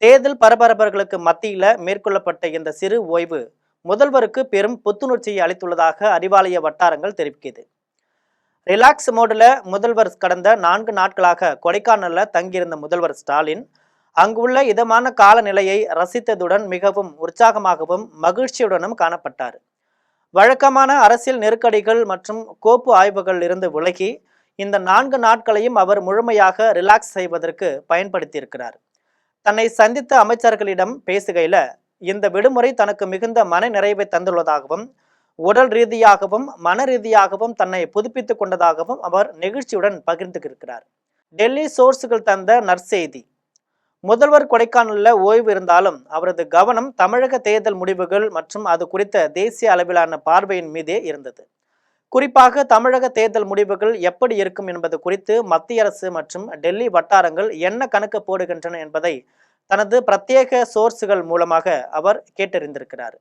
தேர்தல் பரபரப்புகளுக்கு மத்தியில மேற்கொள்ளப்பட்ட இந்த சிறு ஓய்வு முதல்வருக்கு பெரும் புத்துணர்ச்சியை அளித்துள்ளதாக அறிவாலய வட்டாரங்கள் தெரிவிக்கிறது. ரிலாக்ஸ் மோடுல முதல்வர் கடந்த 4 நாட்களாக கொடைக்கானல்ல தங்கியிருந்த முதல்வர் ஸ்டாலின் அங்குள்ள இதமான காலநிலையை ரசித்ததுடன் மிகவும் உற்சாகமாகவும் மகிழ்ச்சியுடனும் காணப்பட்டார். வழக்கமான அரசியல் நெருக்கடிகள் மற்றும் கோப்பு ஆய்வுகள் இருந்து விலகி இந்த 4 நாட்களையும் அவர் முழுமையாக ரிலாக்ஸ் செய்வதற்கு பயன்படுத்தியிருக்கிறார். தன்னை சந்தித்த அமைச்சர்களிடம் பேசுகையில இந்த விடுமுறை தனக்கு மிகுந்த மன நிறைவை தந்துள்ளதாகவும் உடல் ரீதியாகவும் மன ரீதியாகவும் தன்னை புதுப்பித்துக் கொண்டதாகவும் அவர் நெகிழ்ச்சியுடன் பகிர்ந்துகிறார். டெல்லி சோர்ஸுகள் தந்த நற்செய்தி. முதல்வர் கொடைக்கானல்ல ஓய்வு இருந்தாலும் அவரது கவனம் தமிழக தேர்தல் முடிவுகள் மற்றும் அது குறித்த தேசிய அளவிலான பார்வையின் மீதே இருந்தது. குறிப்பாக தமிழக தேர்தல் முடிவுகள் எப்படி இருக்கும் என்பது குறித்து மத்திய அரசு மற்றும் டெல்லி வட்டாரங்கள் என்ன கணக்கு போடுகின்றன என்பதை தனது பிரத்யேக சோர்ஸுகள் மூலமாக அவர் கேட்டறிந்திருக்கிறார்.